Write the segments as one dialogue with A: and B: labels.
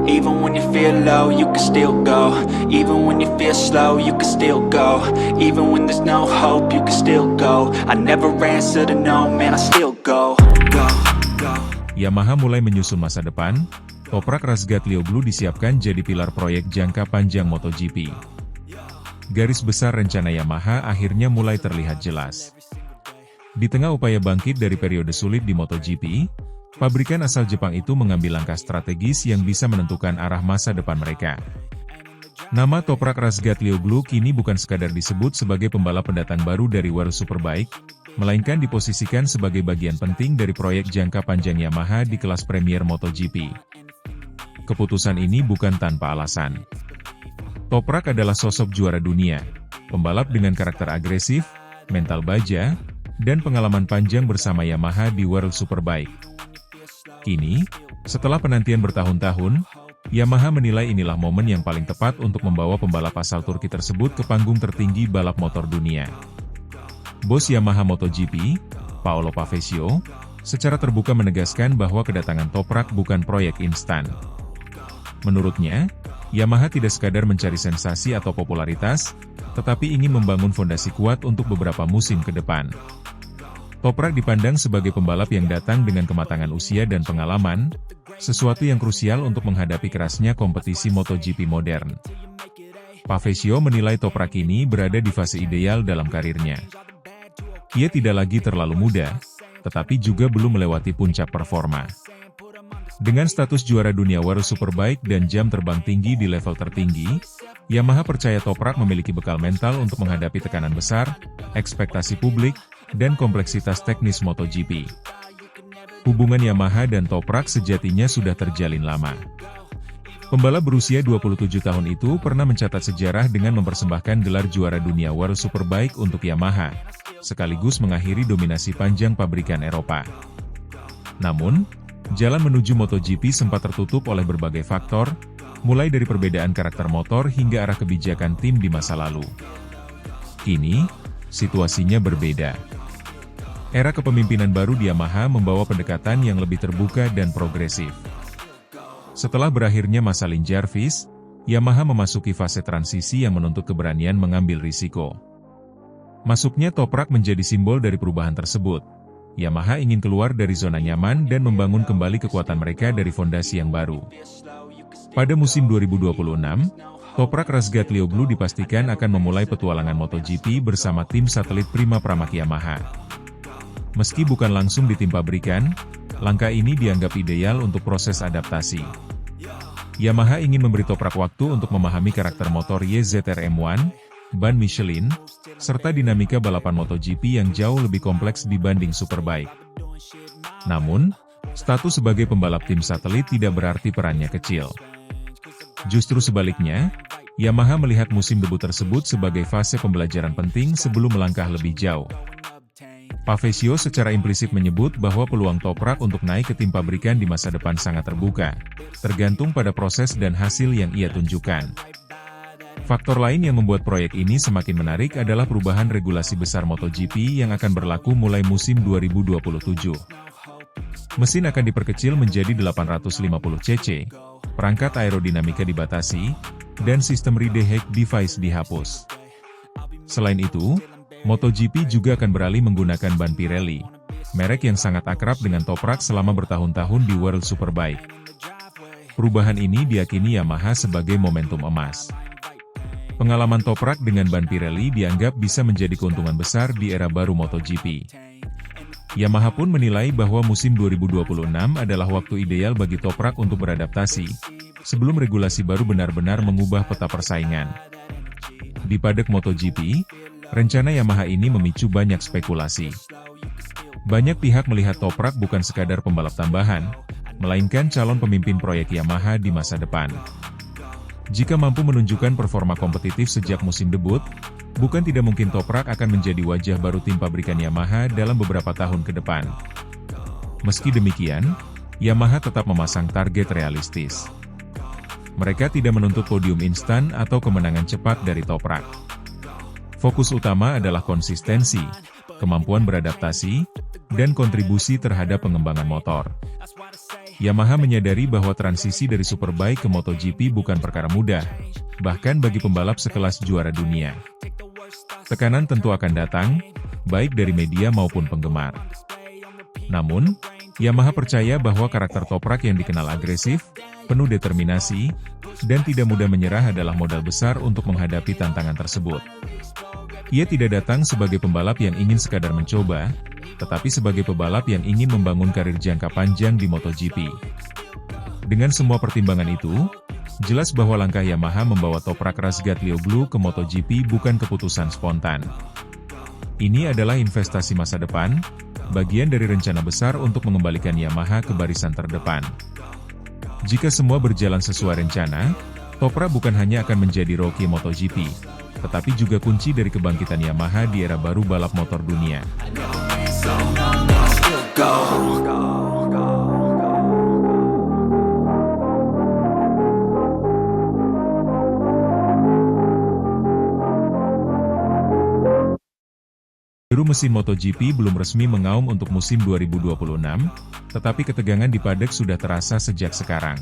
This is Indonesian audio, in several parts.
A: Even when you feel low, you can still go. Even when you feel slow, you can still go. Even when there's no hope, you can still go. I never answer to no, man, I still go.
B: Yamaha mulai menyusun masa depan. Toprak Razgatlioglu disiapkan jadi pilar proyek jangka panjang MotoGP. Garis besar rencana Yamaha akhirnya mulai terlihat jelas. Di tengah upaya bangkit dari periode sulit di MotoGP, pabrikan asal Jepang itu mengambil langkah strategis yang bisa menentukan arah masa depan mereka. Nama Toprak Razgatlioglu kini bukan sekadar disebut sebagai pembalap pendatang baru dari World Superbike, melainkan diposisikan sebagai bagian penting dari proyek jangka panjang Yamaha di kelas Premier MotoGP. Keputusan ini bukan tanpa alasan. Toprak adalah sosok juara dunia, pembalap dengan karakter agresif, mental baja, dan pengalaman panjang bersama Yamaha di World Superbike. Kini, setelah penantian bertahun-tahun, Yamaha menilai inilah momen yang paling tepat untuk membawa pembalap asal Turki tersebut ke panggung tertinggi balap motor dunia. Bos Yamaha MotoGP, Paolo Pavesio, secara terbuka menegaskan bahwa kedatangan Toprak bukan proyek instan. Menurutnya, Yamaha tidak sekadar mencari sensasi atau popularitas, tetapi ingin membangun fondasi kuat untuk beberapa musim ke depan. Toprak dipandang sebagai pembalap yang datang dengan kematangan usia dan pengalaman, sesuatu yang krusial untuk menghadapi kerasnya kompetisi MotoGP modern. Pavesio menilai Toprak ini berada di fase ideal dalam karirnya. Ia tidak lagi terlalu muda, tetapi juga belum melewati puncak performa. Dengan status juara dunia World Superbike dan jam terbang tinggi di level tertinggi, Yamaha percaya Toprak memiliki bekal mental untuk menghadapi tekanan besar, ekspektasi publik, dan kompleksitas teknis MotoGP. Hubungan Yamaha dan Toprak sejatinya sudah terjalin lama. Pembalap berusia 27 tahun itu pernah mencatat sejarah dengan mempersembahkan gelar juara dunia World Superbike untuk Yamaha, sekaligus mengakhiri dominasi panjang pabrikan Eropa. Namun, jalan menuju MotoGP sempat tertutup oleh berbagai faktor, mulai dari perbedaan karakter motor hingga arah kebijakan tim di masa lalu. Kini, situasinya berbeda. Era kepemimpinan baru di Yamaha membawa pendekatan yang lebih terbuka dan progresif. Setelah berakhirnya masa Lin Jarvis, Yamaha memasuki fase transisi yang menuntut keberanian mengambil risiko. Masuknya Toprak menjadi simbol dari perubahan tersebut. Yamaha ingin keluar dari zona nyaman dan membangun kembali kekuatan mereka dari fondasi yang baru. Pada musim 2026, Toprak Razgatlioglu dipastikan akan memulai petualangan MotoGP bersama tim satelit Prima Pramac Yamaha. Meski bukan langsung di tim pabrikan, langkah ini dianggap ideal untuk proses adaptasi. Yamaha ingin memberi Toprak waktu untuk memahami karakter motor YZR-M1, ban Michelin, serta dinamika balapan MotoGP yang jauh lebih kompleks dibanding Superbike. Namun, status sebagai pembalap tim satelit tidak berarti perannya kecil. Justru sebaliknya, Yamaha melihat musim debut tersebut sebagai fase pembelajaran penting sebelum melangkah lebih jauh. Pavesio secara implisit menyebut bahwa peluang Toprak untuk naik ke tim pabrikan di masa depan sangat terbuka, tergantung pada proses dan hasil yang ia tunjukkan. Faktor lain yang membuat proyek ini semakin menarik adalah perubahan regulasi besar MotoGP yang akan berlaku mulai musim 2027. Mesin akan diperkecil menjadi 850 cc, perangkat aerodinamika dibatasi, dan sistem ride-height device dihapus. Selain itu, MotoGP juga akan beralih menggunakan ban Pirelli, merek yang sangat akrab dengan Toprak selama bertahun-tahun di World Superbike. Perubahan ini diyakini Yamaha sebagai momentum emas. Pengalaman Toprak dengan ban Pirelli dianggap bisa menjadi keuntungan besar di era baru MotoGP. Yamaha pun menilai bahwa musim 2026 adalah waktu ideal bagi Toprak untuk beradaptasi, sebelum regulasi baru benar-benar mengubah peta persaingan. Di paddock MotoGP, rencana Yamaha ini memicu banyak spekulasi. Banyak pihak melihat Toprak bukan sekadar pembalap tambahan, melainkan calon pemimpin proyek Yamaha di masa depan. Jika mampu menunjukkan performa kompetitif sejak musim debut, bukan tidak mungkin Toprak akan menjadi wajah baru tim pabrikan Yamaha dalam beberapa tahun ke depan. Meski demikian, Yamaha tetap memasang target realistis. Mereka tidak menuntut podium instan atau kemenangan cepat dari Toprak. Fokus utama adalah konsistensi, kemampuan beradaptasi, dan kontribusi terhadap pengembangan motor. Yamaha menyadari bahwa transisi dari Superbike ke MotoGP bukan perkara mudah, bahkan bagi pembalap sekelas juara dunia. Tekanan tentu akan datang, baik dari media maupun penggemar. Namun, Yamaha percaya bahwa karakter Toprak yang dikenal agresif, penuh determinasi, dan tidak mudah menyerah adalah modal besar untuk menghadapi tantangan tersebut. Ia tidak datang sebagai pembalap yang ingin sekadar mencoba, tetapi sebagai pebalap yang ingin membangun karir jangka panjang di MotoGP. Dengan semua pertimbangan itu, jelas bahwa langkah Yamaha membawa Toprak Razgatlioglu ke MotoGP bukan keputusan spontan. Ini adalah investasi masa depan, bagian dari rencana besar untuk mengembalikan Yamaha ke barisan terdepan. Jika semua berjalan sesuai rencana, Toprak bukan hanya akan menjadi Rocky MotoGP, tetapi juga kunci dari kebangkitan Yamaha di era baru balap motor dunia. Juru mesin MotoGP belum resmi mengaum untuk musim 2026, tetapi ketegangan di paddock sudah terasa sejak sekarang.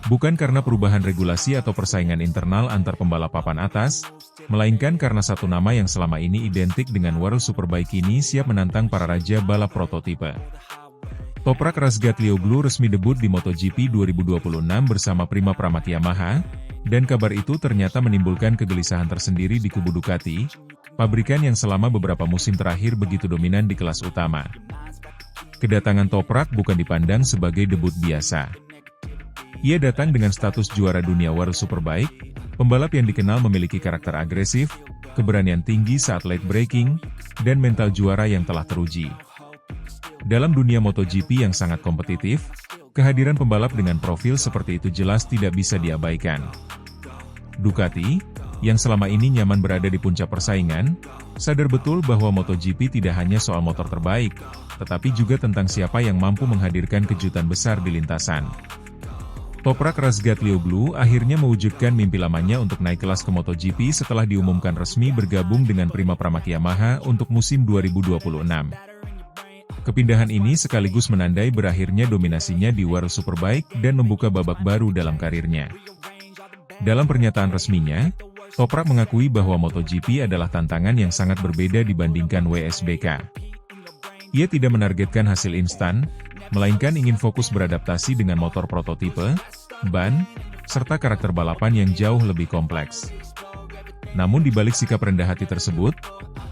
B: Bukan karena perubahan regulasi atau persaingan internal antar pembalap papan atas, melainkan karena satu nama yang selama ini identik dengan World Superbike ini siap menantang para raja balap prototipe. Toprak Razgatlioglu resmi debut di MotoGP 2026 bersama Prima Pramac Yamaha, dan kabar itu ternyata menimbulkan kegelisahan tersendiri di kubu Ducati, pabrikan yang selama beberapa musim terakhir begitu dominan di kelas utama. Kedatangan Toprak bukan dipandang sebagai debut biasa. Ia datang dengan status juara dunia World Superbike, pembalap yang dikenal memiliki karakter agresif, keberanian tinggi saat late braking, dan mental juara yang telah teruji. Dalam dunia MotoGP yang sangat kompetitif, kehadiran pembalap dengan profil seperti itu jelas tidak bisa diabaikan. Ducati, yang selama ini nyaman berada di puncak persaingan, sadar betul bahwa MotoGP tidak hanya soal motor terbaik, tetapi juga tentang siapa yang mampu menghadirkan kejutan besar di lintasan. Toprak Razgatlioglu akhirnya mewujudkan mimpi lamanya untuk naik kelas ke MotoGP setelah diumumkan resmi bergabung dengan Prima Pramac Yamaha untuk musim 2026. Kepindahan ini sekaligus menandai berakhirnya dominasinya di World Superbike dan membuka babak baru dalam karirnya. Dalam pernyataan resminya, Toprak mengakui bahwa MotoGP adalah tantangan yang sangat berbeda dibandingkan WSBK. Ia tidak menargetkan hasil instan, melainkan ingin fokus beradaptasi dengan motor prototipe, ban, serta karakter balapan yang jauh lebih kompleks. Namun di balik sikap rendah hati tersebut,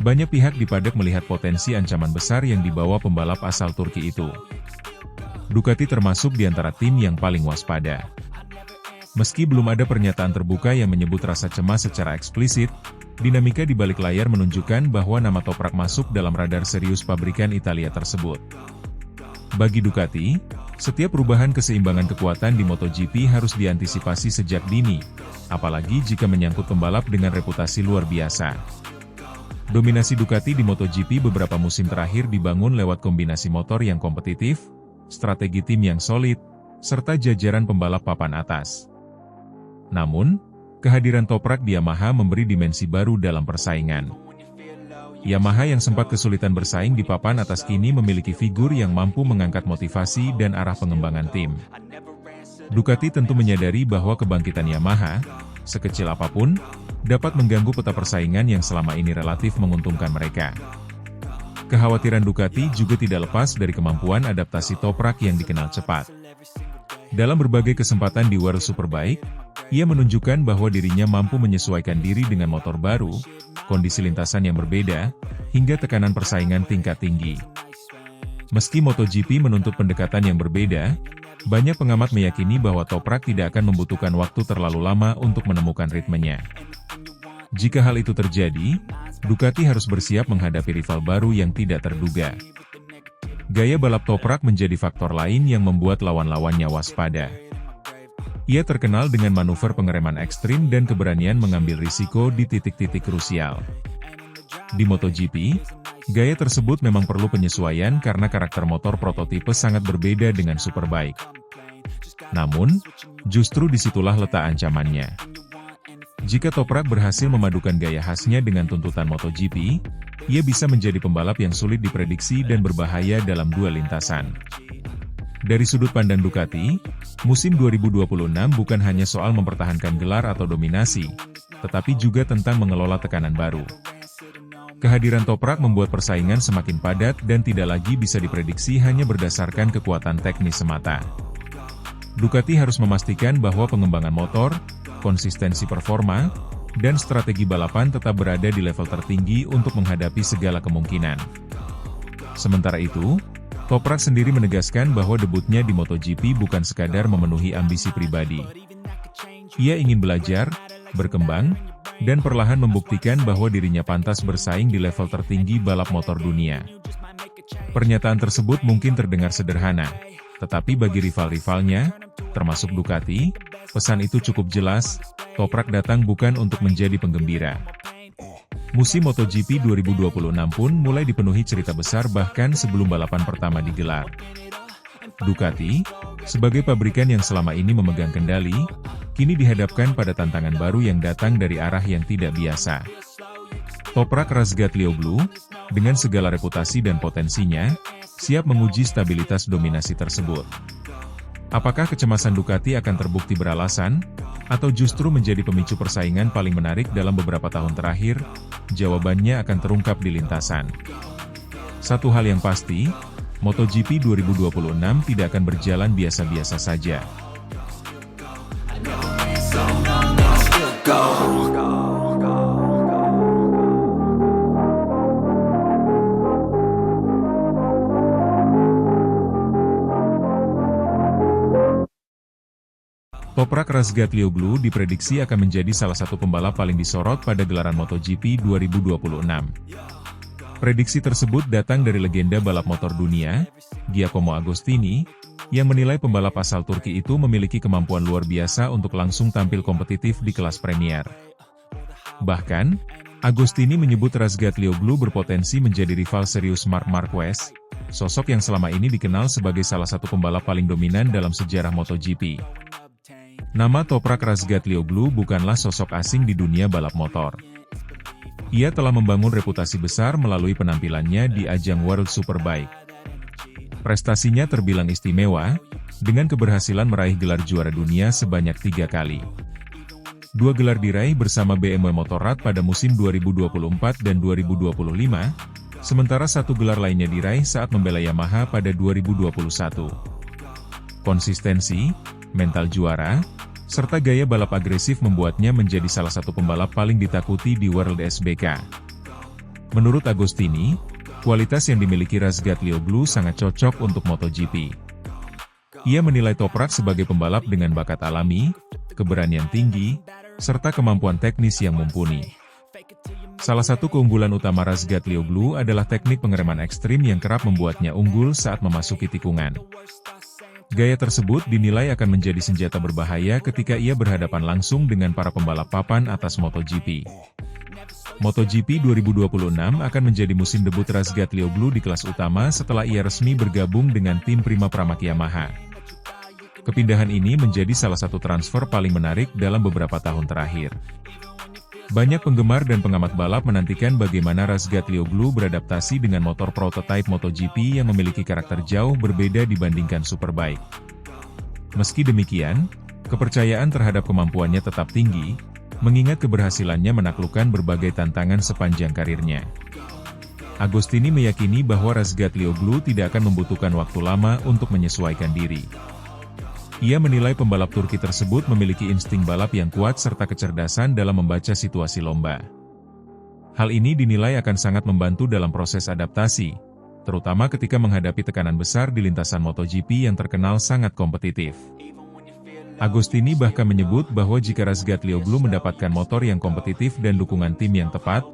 B: banyak pihak di paddock melihat potensi ancaman besar yang dibawa pembalap asal Turki itu. Ducati termasuk di antara tim yang paling waspada. Meski belum ada pernyataan terbuka yang menyebut rasa cemas secara eksplisit, dinamika di balik layar menunjukkan bahwa nama Toprak masuk dalam radar serius pabrikan Italia tersebut. Bagi Ducati, setiap perubahan keseimbangan kekuatan di MotoGP harus diantisipasi sejak dini, apalagi jika menyangkut pembalap dengan reputasi luar biasa. Dominasi Ducati di MotoGP beberapa musim terakhir dibangun lewat kombinasi motor yang kompetitif, strategi tim yang solid, serta jajaran pembalap papan atas. Namun, kehadiran Toprak di Yamaha memberi dimensi baru dalam persaingan. Yamaha yang sempat kesulitan bersaing di papan atas kini memiliki figur yang mampu mengangkat motivasi dan arah pengembangan tim. Ducati tentu menyadari bahwa kebangkitan Yamaha, sekecil apapun, dapat mengganggu peta persaingan yang selama ini relatif menguntungkan mereka. Kekhawatiran Ducati juga tidak lepas dari kemampuan adaptasi Toprak yang dikenal cepat. Dalam berbagai kesempatan di World Superbike, ia menunjukkan bahwa dirinya mampu menyesuaikan diri dengan motor baru, kondisi lintasan yang berbeda, hingga tekanan persaingan tingkat tinggi. Meski MotoGP menuntut pendekatan yang berbeda, banyak pengamat meyakini bahwa Toprak tidak akan membutuhkan waktu terlalu lama untuk menemukan ritmenya. Jika hal itu terjadi, Ducati harus bersiap menghadapi rival baru yang tidak terduga. Gaya balap Toprak menjadi faktor lain yang membuat lawan-lawannya waspada. Ia terkenal dengan manuver pengereman ekstrim dan keberanian mengambil risiko di titik-titik krusial. Di MotoGP, gaya tersebut memang perlu penyesuaian karena karakter motor prototipe sangat berbeda dengan Superbike. Namun, justru disitulah letak ancamannya. Jika Toprak berhasil memadukan gaya khasnya dengan tuntutan MotoGP, ia bisa menjadi pembalap yang sulit diprediksi dan berbahaya dalam dua lintasan. Dari sudut pandang Ducati, musim 2026 bukan hanya soal mempertahankan gelar atau dominasi, tetapi juga tentang mengelola tekanan baru. Kehadiran Toprak membuat persaingan semakin padat dan tidak lagi bisa diprediksi hanya berdasarkan kekuatan teknis semata. Ducati harus memastikan bahwa pengembangan motor, konsistensi performa, dan strategi balapan tetap berada di level tertinggi untuk menghadapi segala kemungkinan. Sementara itu, Toprak sendiri menegaskan bahwa debutnya di MotoGP bukan sekadar memenuhi ambisi pribadi. Ia ingin belajar, berkembang, dan perlahan membuktikan bahwa dirinya pantas bersaing di level tertinggi balap motor dunia. Pernyataan tersebut mungkin terdengar sederhana, tetapi bagi rival-rivalnya, termasuk Ducati, pesan itu cukup jelas. Toprak datang bukan untuk menjadi penggembira. Musim MotoGP 2026 pun mulai dipenuhi cerita besar bahkan sebelum balapan pertama digelar. Ducati, sebagai pabrikan yang selama ini memegang kendali, kini dihadapkan pada tantangan baru yang datang dari arah yang tidak biasa. Toprak Razgatlioglu, dengan segala reputasi dan potensinya, siap menguji stabilitas dominasi tersebut. Apakah kecemasan Ducati akan terbukti beralasan, atau justru menjadi pemicu persaingan paling menarik dalam beberapa tahun terakhir? Jawabannya akan terungkap di lintasan. Satu hal yang pasti, MotoGP 2026 tidak akan berjalan biasa-biasa saja. Toprak Razgatlioglu diprediksi akan menjadi salah satu pembalap paling disorot pada gelaran MotoGP 2026. Prediksi tersebut datang dari legenda balap motor dunia, Giacomo Agostini, yang menilai pembalap asal Turki itu memiliki kemampuan luar biasa untuk langsung tampil kompetitif di kelas Premier. Bahkan, Agostini menyebut Razgatlioglu berpotensi menjadi rival serius Marc Marquez, sosok yang selama ini dikenal sebagai salah satu pembalap paling dominan dalam sejarah MotoGP. Nama Toprak Razgatlioglu bukanlah sosok asing di dunia balap motor. Ia telah membangun reputasi besar melalui penampilannya di ajang World Superbike. Prestasinya terbilang istimewa, dengan keberhasilan meraih gelar juara dunia sebanyak 3 kali. 2 gelar diraih bersama BMW Motorrad pada musim 2024 dan 2025, sementara 1 gelar lainnya diraih saat membela Yamaha pada 2021. Konsistensi, mental juara, serta gaya balap agresif membuatnya menjadi salah satu pembalap paling ditakuti di World SBK. Menurut Agostini, kualitas yang dimiliki Razgatlioglu sangat cocok untuk MotoGP. Ia menilai Toprak sebagai pembalap dengan bakat alami, keberanian tinggi, serta kemampuan teknis yang mumpuni. Salah satu keunggulan utama Razgatlioglu adalah teknik pengereman ekstrim yang kerap membuatnya unggul saat memasuki tikungan. Gaya tersebut dinilai akan menjadi senjata berbahaya ketika ia berhadapan langsung dengan para pembalap papan atas MotoGP. MotoGP 2026 akan menjadi musim debut Razgatlioglu di kelas utama setelah ia resmi bergabung dengan tim Prima Pramac Yamaha. Kepindahan ini menjadi salah satu transfer paling menarik dalam beberapa tahun terakhir. Banyak penggemar dan pengamat balap menantikan bagaimana Razgatlioglu beradaptasi dengan motor prototipe MotoGP yang memiliki karakter jauh berbeda dibandingkan Superbike. Meski demikian, kepercayaan terhadap kemampuannya tetap tinggi, mengingat keberhasilannya menaklukkan berbagai tantangan sepanjang karirnya. Agostini meyakini bahwa Razgatlioglu tidak akan membutuhkan waktu lama untuk menyesuaikan diri. Ia menilai pembalap Turki tersebut memiliki insting balap yang kuat serta kecerdasan dalam membaca situasi lomba. Hal ini dinilai akan sangat membantu dalam proses adaptasi, terutama ketika menghadapi tekanan besar di lintasan MotoGP yang terkenal sangat kompetitif. Agostini bahkan menyebut bahwa jika Razgatlioglu mendapatkan motor yang kompetitif dan dukungan tim yang tepat,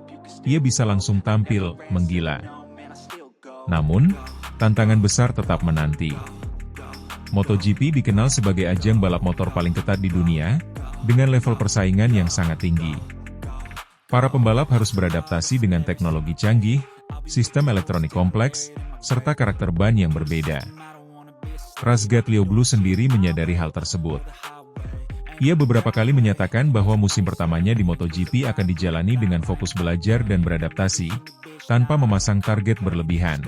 B: ia bisa langsung tampil menggila. Namun, tantangan besar tetap menanti. MotoGP dikenal sebagai ajang balap motor paling ketat di dunia, dengan level persaingan yang sangat tinggi. Para pembalap harus beradaptasi dengan teknologi canggih, sistem elektronik kompleks, serta karakter ban yang berbeda. Razgatlioglu sendiri menyadari hal tersebut. Ia beberapa kali menyatakan bahwa musim pertamanya di MotoGP akan dijalani dengan fokus belajar dan beradaptasi, tanpa memasang target berlebihan.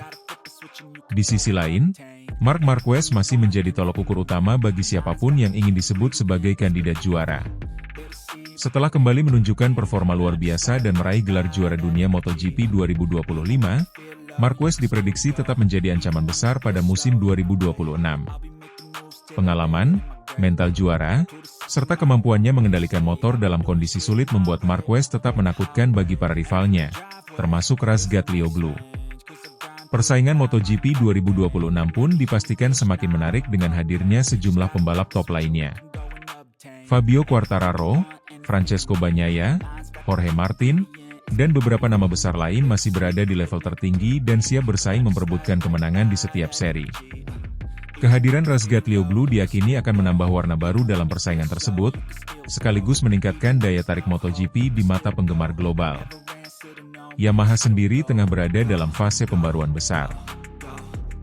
B: Di sisi lain, Marc Marquez masih menjadi tolok ukur utama bagi siapapun yang ingin disebut sebagai kandidat juara. Setelah kembali menunjukkan performa luar biasa dan meraih gelar juara dunia MotoGP 2025, Marquez diprediksi tetap menjadi ancaman besar pada musim 2026. Pengalaman, mental juara, serta kemampuannya mengendalikan motor dalam kondisi sulit membuat Marquez tetap menakutkan bagi para rivalnya, termasuk Razgatlioglu. Persaingan MotoGP 2026 pun dipastikan semakin menarik dengan hadirnya sejumlah pembalap top lainnya. Fabio Quartararo, Francesco Bagnaia, Jorge Martin, dan beberapa nama besar lain masih berada di level tertinggi dan siap bersaing memperebutkan kemenangan di setiap seri. Kehadiran Razgatlioglu diyakini akan menambah warna baru dalam persaingan tersebut, sekaligus meningkatkan daya tarik MotoGP di mata penggemar global. Yamaha sendiri tengah berada dalam fase pembaruan besar.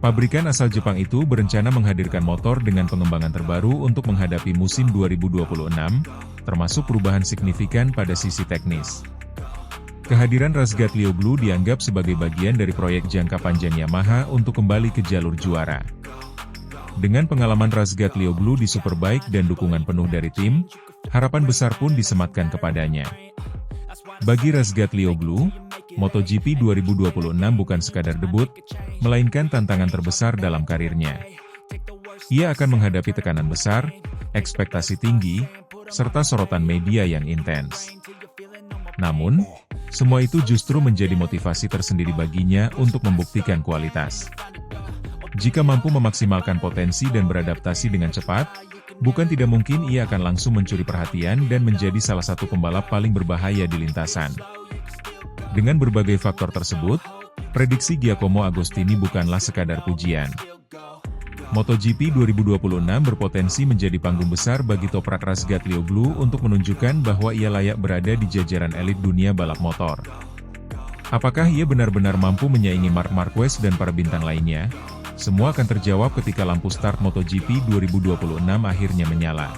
B: Pabrikan asal Jepang itu berencana menghadirkan motor dengan pengembangan terbaru untuk menghadapi musim 2026, termasuk perubahan signifikan pada sisi teknis. Kehadiran Razgatlioglu dianggap sebagai bagian dari proyek jangka panjang Yamaha untuk kembali ke jalur juara. Dengan pengalaman Razgatlioglu di Superbike dan dukungan penuh dari tim, harapan besar pun disematkan kepadanya. Bagi Razgatlioglu, MotoGP 2026 bukan sekadar debut, melainkan tantangan terbesar dalam karirnya. Ia akan menghadapi tekanan besar, ekspektasi tinggi, serta sorotan media yang intens. Namun, semua itu justru menjadi motivasi tersendiri baginya untuk membuktikan kualitas. Jika mampu memaksimalkan potensi dan beradaptasi dengan cepat, bukan tidak mungkin ia akan langsung mencuri perhatian dan menjadi salah satu pembalap paling berbahaya di lintasan. Dengan berbagai faktor tersebut, prediksi Giacomo Agostini bukanlah sekadar pujian. MotoGP 2026 berpotensi menjadi panggung besar bagi Toprak Razgatlioglu untuk menunjukkan bahwa ia layak berada di jajaran elit dunia balap motor. Apakah ia benar-benar mampu menyaingi Marc Marquez dan para bintang lainnya? Semua akan terjawab ketika lampu start MotoGP 2026 akhirnya menyala.